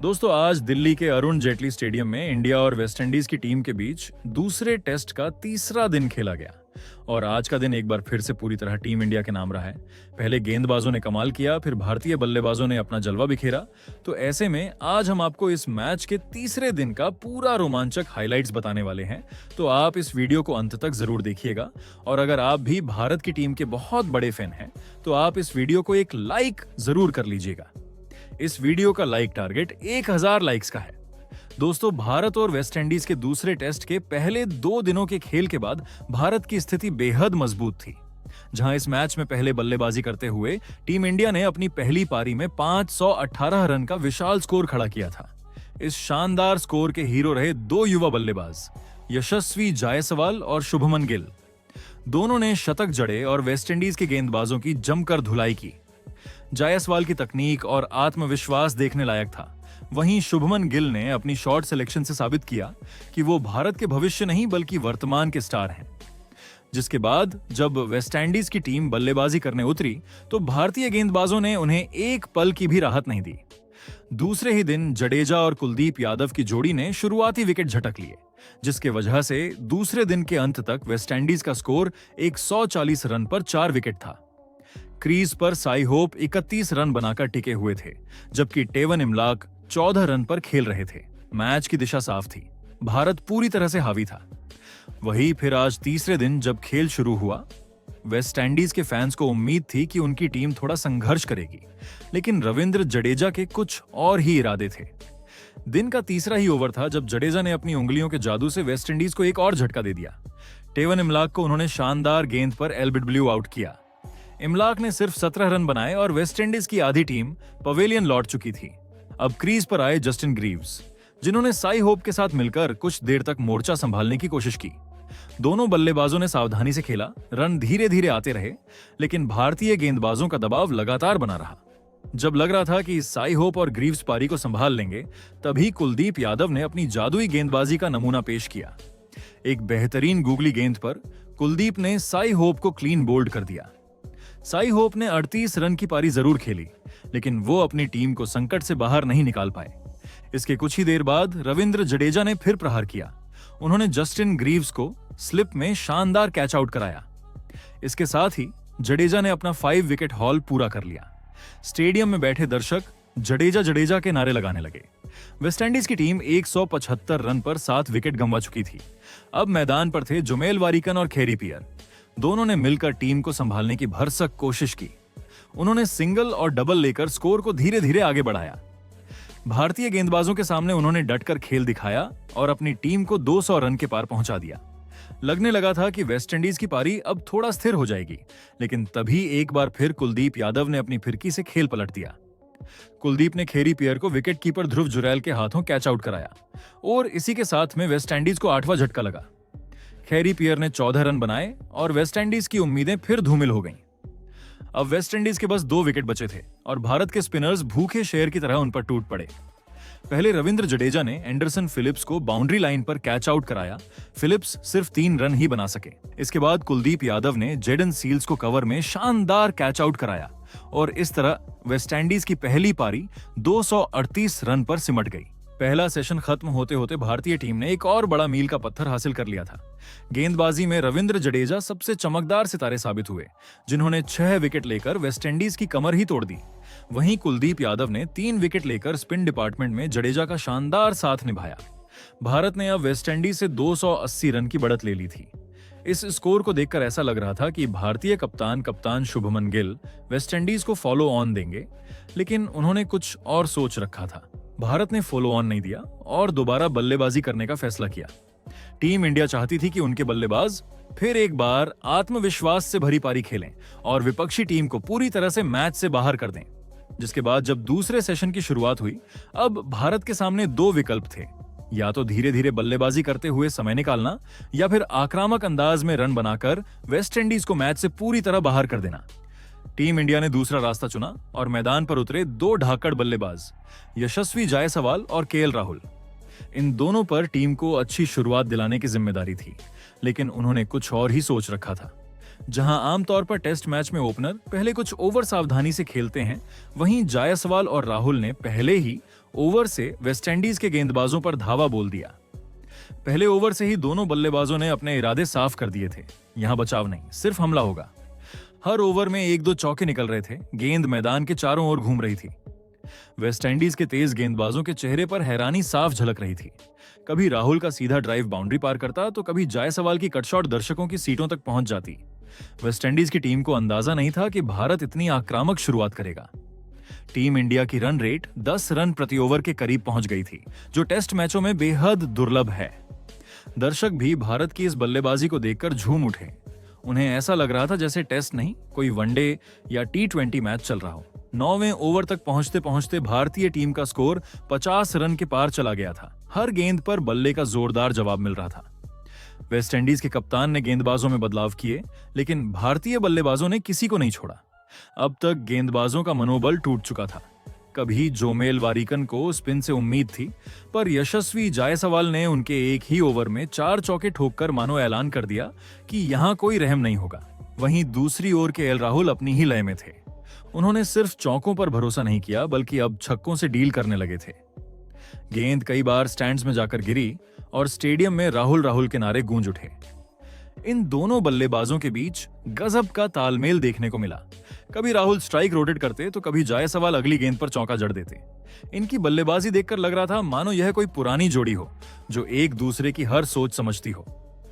दोस्तों, आज दिल्ली के अरुण जेटली स्टेडियम में इंडिया और वेस्टइंडीज की टीम के बीच दूसरे टेस्ट का तीसरा दिन खेला गया। और आज का दिन एक बार फिर से पूरी तरह टीम इंडिया के नाम रहा है। पहले गेंदबाजों ने कमाल किया, फिर भारतीय बल्लेबाजों ने अपना जलवा बिखेरा। तो ऐसे में आज हम आपको इस मैच के तीसरे दिन का पूरा रोमांचक हाइलाइट्स बताने वाले हैं। तो आप इस वीडियो को अंत तक जरूर देखिएगा। और अगर आप भी भारत की टीम के बहुत बड़े फैन हैं तो आप इस वीडियो को एक लाइक जरूर कर लीजिएगा। इस वीडियो का लाइक टारगेट 1000 लाइक्स का है। दोस्तों, भारत और वेस्टइंडीज के दूसरे टेस्ट के पहले 2 दिनों के खेल के बाद भारत की स्थिति बेहद मजबूत थी। जहां इस मैच में पहले बल्लेबाजी करते हुए टीम इंडिया ने अपनी पहली पारी में 518 रन का विशाल स्कोर खड़ा किया था। इस शानदार स्कोर के हीरो रहे 2 युवा बल्लेबाज, यशस्वी जायसवाल और शुभमन गिल। दोनों ने शतक जड़े और वेस्टइंडीज के गेंदबाजों की जमकर धुलाई की। जायसवाल की तकनीक और आत्मविश्वास देखने लायक था। वहीं शुभमन गिल ने अपनी शॉट सिलेक्शन से साबित किया कि वो भारत के भविष्य नहीं बल्कि वर्तमान के स्टार हैं। जिसके बाद जब वेस्टइंडीज की टीम बल्लेबाजी करने उतरी तो भारतीय गेंदबाजों ने उन्हें एक पल की भी राहत नहीं दी। दूसरे ही दिन जडेजा और कुलदीप यादव की जोड़ी ने शुरुआती विकेट झटक लिए, जिसके वजह से दूसरे दिन के अंत तक वेस्टइंडीज का स्कोर 140 रन पर 4 विकेट था। क्रीज पर साई होप 31 रन बनाकर टिके हुए थे, जबकि टेवन इमलाक 14 रन पर खेल रहे थे। मैच की दिशा साफ थी, भारत पूरी तरह से हावी था। वहीं फिर आज तीसरे दिन जब खेल शुरू हुआ, वेस्टइंडीज के फैंस को उम्मीद थी कि उनकी टीम थोड़ा संघर्ष करेगी, लेकिन रविंद्र जडेजा के कुछ और ही इरादे थे। दिन का तीसरा ही ओवर था जब जडेजा ने अपनी उंगलियों के जादू से वेस्टइंडीज को एक और झटका दे दिया। टेवन इमलाक को उन्होंने शानदार गेंद पर एलबिडब्ल्यू आउट किया। इमलाक ने सिर्फ 17 रन बनाए और वेस्टइंडीज की आधी टीम पवेलियन लौट चुकी थी। अब क्रीज पर आए जस्टिन ग्रीव्स, जिन्होंने साई होप के साथ मिलकर कुछ देर तक मोर्चा संभालने की कोशिश की। दोनों बल्लेबाजों ने सावधानी से खेला, रन धीरे धीरे आते रहे, लेकिन भारतीय गेंदबाजों का दबाव लगातार बना रहा। जब लग रहा था कि साई होप और ग्रीव्स पारी को संभाल लेंगे, तभी कुलदीप यादव ने अपनी जादुई गेंदबाजी का नमूना पेश किया। एक बेहतरीन गूगली गेंद पर कुलदीप ने साई होप को क्लीन बोल्ड कर दिया। साई होप ने 38 रन की पारी जरूर खेली, लेकिन वो अपनी टीम को संकट से बाहर नहीं निकाल पाए। इसके कुछ ही देर बाद रविंद्र जडेजा ने फिर प्रहार किया। उन्होंने जस्टिन ग्रीव्स को स्लिप में शानदार कैच आउट कराया। इसके साथ ही जडेजा ने अपना 5 विकेट हॉल पूरा कर लिया। स्टेडियम में बैठे दर्शक जडेजा जडेजा के नारे लगाने लगे। वेस्टइंडीज की टीम 175 रन पर 7 विकेट गंवा चुकी थी। अब मैदान पर थे जुमेल वारिकन और खेरी पियर। दोनों ने मिलकर टीम को संभालने की भरसक कोशिश की। उन्होंने सिंगल और डबल लेकर स्कोर को धीरे धीरे आगे बढ़ाया। भारतीय गेंदबाजों के सामने उन्होंने डटकर खेल दिखाया और अपनी टीम को 200 रन के पार पहुंचा दिया। लगने लगा था कि वेस्टइंडीज की पारी अब थोड़ा स्थिर हो जाएगी, लेकिन तभी एक बार फिर कुलदीप यादव ने अपनी फिरकी से खेल पलट दिया। कुलदीप ने खेरी पियर को विकेट कीपर ध्रुव जुरैल के हाथों कैच आउट कराया और इसी के साथ में वेस्टइंडीज को 8वां झटका लगा। खेरी पियर ने 14 रन बनाए और वेस्टइंडीज की उम्मीदें फिर धूमिल हो गईं। अब वेस्टइंडीज के बस 2 विकेट बचे थे और भारत के स्पिनर्स भूखे शेर की तरह उन पर टूट पड़े। पहले रविंद्र जडेजा ने एंडरसन फिलिप्स को बाउंड्री लाइन पर कैच आउट कराया। फिलिप्स सिर्फ 3 रन ही बना सके। इसके बाद कुलदीप यादव ने जेडन सील्स को कवर में शानदार कैच आउट कराया और इस तरह वेस्टइंडीज की पहली पारी 238 रन पर सिमट गई। पहला सेशन खत्म होते होते भारतीय टीम ने एक और बड़ा मील का पत्थर हासिल कर लिया था। गेंदबाजी में रविंद्र जडेजा सबसे चमकदार सितारे साबित हुए, जिन्होंने 6 विकेट लेकर वेस्टइंडीज की कमर ही तोड़ दी। वहीं कुलदीप यादव ने 3 विकेट लेकर स्पिन डिपार्टमेंट में जडेजा का शानदार साथ निभाया। भारत ने अब वेस्टइंडीज से 280 रन की बढ़त ले ली थी। इस स्कोर को देखकर ऐसा लग रहा था कि भारतीय कप्तान शुभमन गिल वेस्टइंडीज को फॉलो ऑन देंगे, लेकिन उन्होंने कुछ और सोच रखा था। भारत ने फॉलो ऑन नहीं दिया और दोबारा बल्लेबाजी करने का फैसला किया। टीम इंडिया चाहती थी कि उनके बल्लेबाज फिर एक बार आत्मविश्वास से भरी पारी खेलें और विपक्षी टीम को पूरी तरह से मैच से बाहर कर दें। जिसके बाद जब दूसरे सेशन की शुरुआत हुई, अब भारत के सामने 2 विकल्प थे, या तो धीरे धीरे बल्लेबाजी करते हुए समय निकालना या फिर आक्रामक अंदाज में रन बनाकर वेस्टइंडीज को मैच से पूरी तरह बाहर कर देना। टीम इंडिया ने दूसरा रास्ता चुना और मैदान पर उतरे 2 ढाकड़ बल्लेबाज, यशस्वी जायसवाल और केएल राहुल। इन दोनों पर टीम को अच्छी शुरुआत दिलाने की जिम्मेदारी थी, लेकिन उन्होंने कुछ और ही सोच रखा था। जहां आमतौर पर टेस्ट मैच में ओपनर पहले कुछ ओवर सावधानी से खेलते हैं, वहीं जायसवाल और राहुल ने पहले ही ओवर से वेस्टइंडीज के गेंदबाजों पर धावा बोल दिया। पहले ओवर से ही दोनों बल्लेबाजों ने अपने इरादे साफ कर दिए थे। यहां बचाव नहीं, सिर्फ हमला होगा। हर ओवर में एक दो चौके निकल रहे थे। गेंद मैदान के चारों ओर घूम रही थी। वेस्टइंडीज के तेज गेंदबाजों के चेहरे पर हैरानी साफ झलक रही थी। कभी राहुल का सीधा ड्राइव बाउंड्री पार करता तो कभी जायसवाल की कटशॉट दर्शकों की सीटों तक पहुंच जाती। वेस्टइंडीज की टीम को अंदाजा नहीं था कि भारत इतनी आक्रामक शुरुआत करेगा। टीम इंडिया की रन रेट 10 रन प्रति ओवर के करीब पहुंच गई थी, जो टेस्ट मैचों में बेहद दुर्लभ है। दर्शक भी भारत की इस बल्लेबाजी को देखकर झूम उठे। उन्हें ऐसा लग रहा था जैसे टेस्ट नहीं, कोई वनडे या T20 मैच चल रहा हो। 9वें ओवर तक पहुंचते पहुंचते भारतीय टीम का स्कोर 50 रन के पार चला गया था। हर गेंद पर बल्ले का जोरदार जवाब मिल रहा था। वेस्टइंडीज के कप्तान ने गेंदबाजों में बदलाव किए, लेकिन भारतीय बल्लेबाजों ने किसी को नहीं छोड़ा। अब तक गेंदबाजों का मनोबल टूट चुका था। कभी जोमेल वारिकन को स्पिन से उम्मीद थी, पर यशस्वी जायसवाल ने उनके एक ही ओवर में 4 चौके ठोककर मानो ऐलान कर दिया कि यहां कोई रहम नहीं होगा। वहीं दूसरी ओर के एल राहुल अपनी ही लय में थे। उन्होंने सिर्फ चौकों पर भरोसा नहीं किया, बल्कि अब छक्कों से डील करने लगे थे। गेंद कई बार स्टैंड्स में जाकर गिरी और स्टेडियम में राहुल राहुल के नारे गूंज उठे। इन दोनों बल्लेबाजों के बीच गजब का तालमेल देखने को मिला। कभी राहुल स्ट्राइक रोटेट करते तो कभी जायसवाल अगली गेंद पर चौका जड़ देते। इनकी बल्लेबाजी देखकर लग रहा था मानो यह कोई पुरानी जोड़ी हो, जो एक दूसरे की हर सोच समझती हो।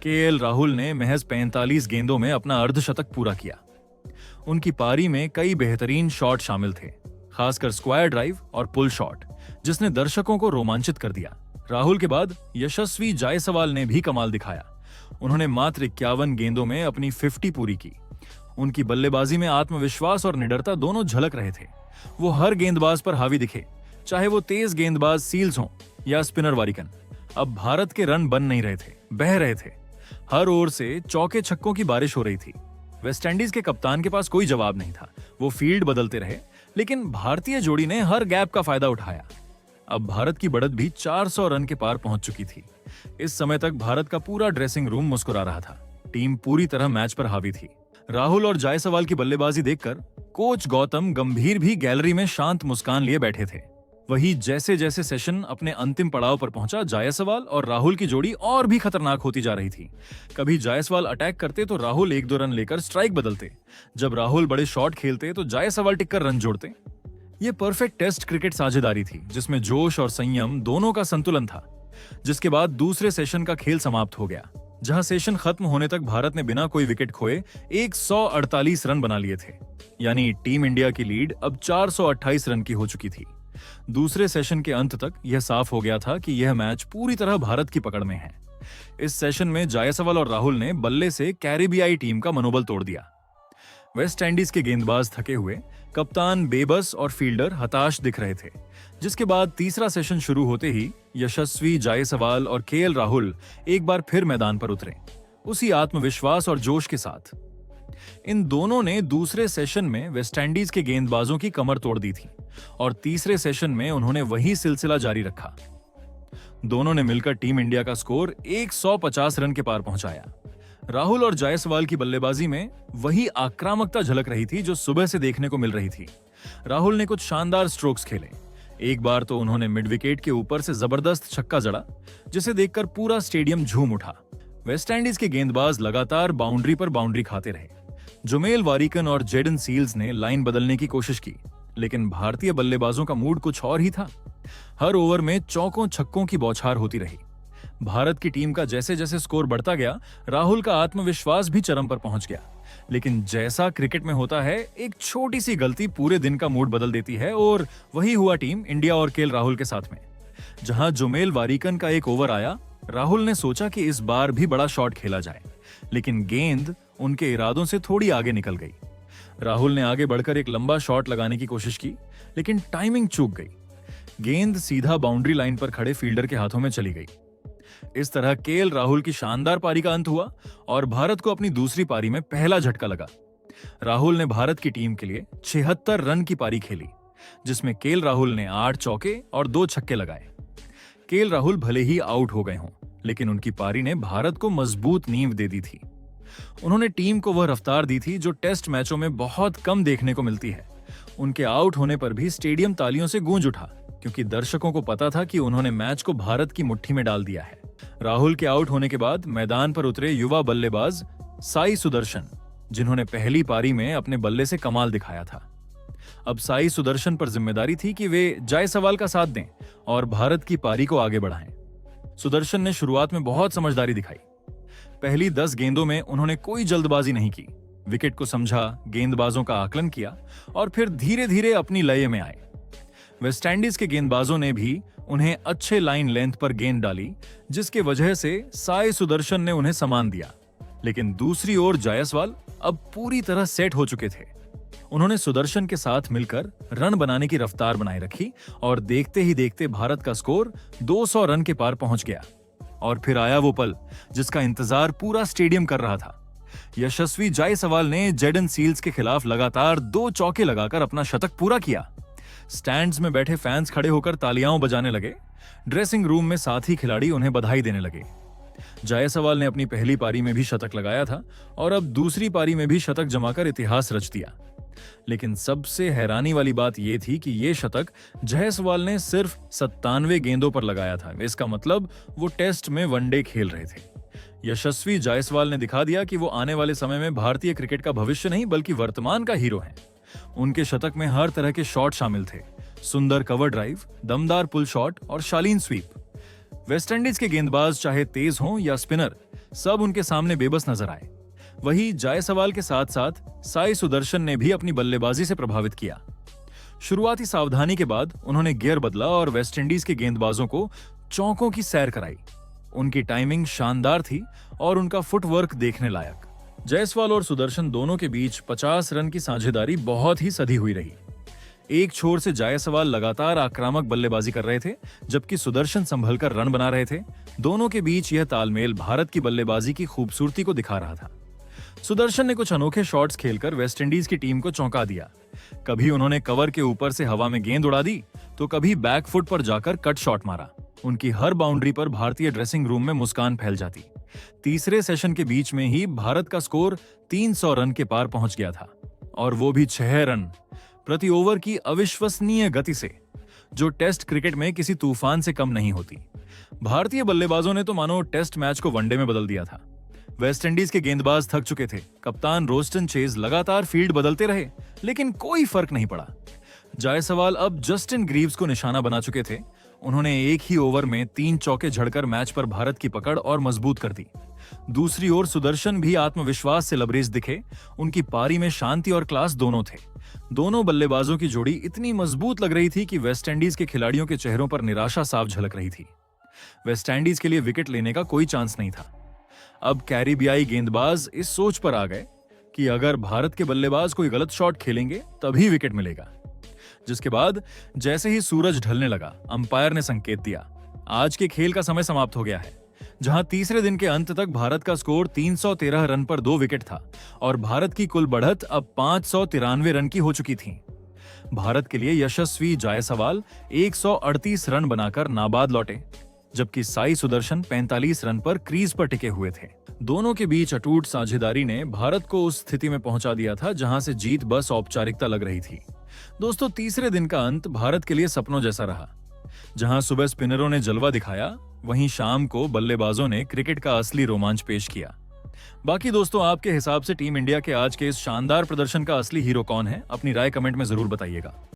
केएल राहुल ने महज 45 गेंदों में अपना अर्धशतक पूरा किया। उनकी पारी में कई बेहतरीन शॉट शामिल थे, खासकर स्क्वायर ड्राइव और पुल शॉट, जिसने दर्शकों को रोमांचित कर दिया। राहुल के बाद यशस्वी जायसवाल ने भी कमाल दिखाया। उन्होंने मात्र 51 गेंदों में अपनी 50 पूरी की। उनकी बल्लेबाजी में आत्मविश्वास और निडरता दोनों झलक रहे थे। वो हर गेंदबाज पर हावी दिखे, चाहे वो तेज गेंदबाज सील्स हों या स्पिनर वारिकन। अब भारत के रन बन नहीं रहे थे, बह रहे थे। हर ओर से चौके छक्कों की बारिश हो रही थी। वेस्टइंडीज के कप्तान के पास कोई जवाब नहीं था। वो फील्ड बदलते रहे, लेकिन भारतीय जोड़ी ने हर गैप का फायदा उठाया। अब भारत की बढ़त भी 400 रन के पार पहुंच चुकी थी। इस समय तक भारत का पूरा ड्रेसिंग रूम मुस्कुरा रहा था। टीम पूरी तरह मैच पर हावी थी। राहुल और जायसवाल की बल्लेबाजी देखकर कोच गौतम गंभीर भी गैलरी में शांत मुस्कान लिए बैठे थे। वही जैसे जैसे सेशन अपने अंतिम पड़ाव पर पहुंचा, जायसवाल और राहुल की जोड़ी और भी खतरनाक होती जा रही थी। कभी जायसवाल अटैक करते तो राहुल 1-2 रन लेकर स्ट्राइक बदलते। जब राहुल बड़े शॉट खेलते तो जायसवाल टिककर रन जोड़ते। ये परफेक्ट टेस्ट क्रिकेट साझेदारी थी, जिसमें जोश और संयम दोनों का संतुलन था। जिसके बाद दूसरे सेशन का खेल समाप्त हो गया, जहां सेशन खत्म होने तक भारत ने बिना कोई विकेट खोए 148 रन बना लिए थे। यानी टीम इंडिया की लीड अब 428 रन की हो चुकी थी। दूसरे सेशन के अंत तक यह साफ हो गया था कि यह मैच पूरी तरह भारत की पकड़ में है। इस सेशन में जायसवाल और राहुल ने बल्ले से कैरिबियाई टीम का मनोबल तोड़ दिया। वेस्ट इंडीज के गेंदबाज थके हुए, कप्तान बेबस और फील्डर हताश दिख रहे थे। जिसके बाद तीसरा सेशन शुरू होते ही यशस्वी जायसवाल और केएल राहुल एक बार फिर मैदान पर उतरे, उसी आत्मविश्वास और जोश के साथ। इन दोनों ने दूसरे सेशन में वेस्टइंडीज के गेंदबाजों की कमर तोड़ दी थी और तीसरे सेशन में उन्होंने वही सिलसिला जारी रखा। दोनों ने मिलकर टीम इंडिया का स्कोर 150 रन के पार पहुंचाया। राहुल और जायसवाल की बल्लेबाजी में वही आक्रामकता झलक रही थी जो सुबह से देखने को मिल रही थी। राहुल ने कुछ शानदार स्ट्रोक्स खेले। एक बार तो उन्होंने मिड विकेट के ऊपर से जबरदस्त छक्का जड़ा, जिसे देखकर पूरा स्टेडियम झूम उठा। वेस्टइंडीज के गेंदबाज लगातार बाउंड्री पर बाउंड्री खाते रहे। जोमेल वारिकन और जेडन सील्स ने लाइन बदलने की कोशिश की, लेकिन भारतीय बल्लेबाजों का मूड कुछ और ही था। हर ओवर में चौकों छक्कों की बौछार होती रही। भारत की टीम का जैसे जैसे स्कोर बढ़ता गया, राहुल का आत्मविश्वास भी चरम पर पहुंच गया। लेकिन जैसा क्रिकेट में होता है, एक छोटी सी गलती पूरे दिन का मूड बदल देती है, और वही हुआ टीम इंडिया और केएल राहुल के साथ में। जहां जोमेल वारिकन का एक ओवर आया, राहुल ने सोचा कि इस बार भी बड़ा शॉट खेला जाए, लेकिन गेंद उनके इरादों से थोड़ी आगे निकल गई। राहुल ने आगे बढ़कर एक लंबा शॉट लगाने की कोशिश की, लेकिन टाइमिंग चूक गई। गेंद सीधा बाउंड्री लाइन पर खड़े फील्डर के हाथों में चली गई। इस तरह केएल राहुल की शानदार पारी का अंत हुआ और भारत को अपनी दूसरी पारी में पहला झटका लगा। राहुल ने भारत की टीम के लिए 76 रन की पारी खेली, जिसमें केएल राहुल ने 8 चौके और 2 छक्के लगाए। केएल राहुल भले ही आउट हो गए हों, लेकिन उनकी पारी ने भारत को मजबूत नींव दे दी थी। उन्होंने टीम को वह रफ्तार दी थी जो टेस्ट मैचों में बहुत कम देखने को मिलती है। उनके आउट होने पर भी स्टेडियम तालियों से गूंज उठा। क्योंकि दर्शकों को पता था कि उन्होंने मैच को भारत की मुट्ठी में डाल दिया है। राहुल के आउट होने के बाद मैदान पर उतरे युवा बल्लेबाज साई सुदर्शन, जिन्होंने पहली पारी में अपने बल्ले से कमाल दिखाया था। अब साई सुदर्शन पर जिम्मेदारी थी कि वे जायसवाल का साथ दें और भारत की पारी को आगे बढ़ाएं। सुदर्शन ने शुरुआत में बहुत समझदारी दिखाई। पहली 10 गेंदों में उन्होंने कोई जल्दबाजी नहीं की, विकेट को समझा, गेंदबाजों का आकलन किया और फिर धीरे धीरे अपनी लय में आए। वेस्टइंडीज के गेंदबाजों ने भी उन्हें अच्छे लाइन लेंथ पर गेंद डाली, जिसके वजह से साई सुदर्शन ने उन्हें सामान दिया। लेकिन दूसरी ओर जायसवाल अब पूरी तरह सेट हो चुके थे। उन्होंने सुदर्शन के साथ मिलकर रन बनाने की रफ्तार बनाए रखी और देखते ही देखते भारत का स्कोर 200 रन के पार पहुंच गया। और फिर आया वो पल जिसका इंतजार पूरा स्टेडियम कर रहा था। यशस्वी जायसवाल ने जेडन सील्स के खिलाफ लगातार 2 चौके लगाकर अपना शतक पूरा किया। स्टैंड्स में बैठे फैंस खड़े होकर तालियां बजाने लगे। ड्रेसिंग रूम में साथी खिलाड़ी उन्हें बधाई देने लगे। जायसवाल ने अपनी पहली पारी में भी शतक लगाया था और अब दूसरी पारी में भी शतक जमाकर इतिहास रच दिया। लेकिन सबसे हैरानी वाली बात यह थी कि यह शतक जायसवाल ने सिर्फ 97 गेंदों पर लगाया था। इसका मतलब वो टेस्ट में वनडे खेल रहे थे। यशस्वी जायसवाल ने दिखा दिया कि वो आने वाले समय में भारतीय क्रिकेट का भविष्य नहीं बल्कि वर्तमान का हीरो हैं। उनके शतक में हर तरह के शॉट शामिल थे, सुंदर कवर ड्राइव, दमदार पुल शॉट और शालीन स्वीप। वेस्टइंडीज के गेंदबाज चाहे तेज हों या स्पिनर, सब उनके सामने बेबस नजर आए। वहीं जायसवाल के साथ साथ साई सुदर्शन ने भी अपनी बल्लेबाजी से प्रभावित किया। शुरुआती सावधानी के बाद उन्होंने गियर बदला और वेस्टइंडीज के गेंदबाजों को चौकों की सैर कराई। उनकी टाइमिंग शानदार थी और उनका फुटवर्क देखने लायक। जायसवाल और सुदर्शन दोनों के बीच 50 रन की साझेदारी बहुत ही सधी हुई रही। एक छोर से जायसवाल लगातार आक्रामक बल्लेबाजी कर रहे थे, जबकि सुदर्शन संभलकर रन बना रहे थे। दोनों के बीच यह तालमेल भारत की बल्लेबाजी की खूबसूरती को दिखा रहा था। सुदर्शन ने कुछ अनोखे शॉट्स खेलकर वेस्टइंडीज की टीम को चौंका दिया। कभी उन्होंने कवर के ऊपर से हवा में गेंद उड़ा दी, तो कभी बैक फुट पर जाकर कट शॉट मारा। उनकी हर बाउंड्री पर भारतीय ड्रेसिंग रूम में मुस्कान फैल जाती। तीसरे सेशन के बीच में ही भारत का स्कोर 300 रन के पार पहुंच गया था, और वो भी 6 रन प्रति ओवर की अविश्वसनीय गति से, जो टेस्ट क्रिकेट में किसी तूफान से कम नहीं होती। भारतीय बल्लेबाजों ने तो मानो टेस्ट मैच को वनडे में बदल दिया था। वेस्टइंडीज के गेंदबाज थक चुके थे। कप्तान रोस्टन चेज लगातार फील्ड बदलते रहे, लेकिन कोई फर्क नहीं पड़ा। जायसवाल अब जस्टिन ग्रीव्स को निशाना बना चुके थे। उन्होंने एक ही ओवर में 3 चौके झड़कर मैच पर भारत की पकड़ और मजबूत कर दी। दूसरी ओर सुदर्शन भी आत्मविश्वास से लबरेज दिखे। उनकी पारी में शांति और क्लास दोनों थे। दोनों बल्लेबाजों की जोड़ी इतनी मजबूत लग रही थी कि वेस्टइंडीज के खिलाड़ियों के चेहरों पर निराशा साफ झलक रही थी। वेस्टइंडीज के लिए विकेट लेने का कोई चांस नहीं था। अब कैरिबियाई गेंदबाज इस सोच पर आ गए कि अगर भारत के बल्लेबाज कोई गलत शॉट खेलेंगे तभी विकेट मिलेगा। जिसके बाद जैसे ही सूरज ढलने लगा, अंपायर ने संकेत दिया, आज के खेल का समय समाप्त हो गया है। जहां तीसरे दिन के अंत तक भारत का स्कोर 313 रन पर 2 विकेट था और भारत की कुल बढ़त अब 593 रन की हो चुकी थी। भारत के लिए यशस्वी जायसवाल 138 रन बनाकर नाबाद लौटे, जबकि साई सुदर्शन 45 रन पर क्रीज पर टिके हुए थे। दोनों के बीच अटूट साझेदारी ने भारत को उस स्थिति में पहुंचा दिया था जहां से जीत बस औपचारिकता लग रही थी। दोस्तों, तीसरे दिन का अंत भारत के लिए सपनों जैसा रहा। जहां सुबह स्पिनरों ने जलवा दिखाया, वहीं शाम को बल्लेबाजों ने क्रिकेट का असली रोमांच पेश किया। बाकी दोस्तों, आपके हिसाब से टीम इंडिया के आज के इस शानदार प्रदर्शन का असली हीरो कौन है? अपनी राय कमेंट में जरूर बताइएगा।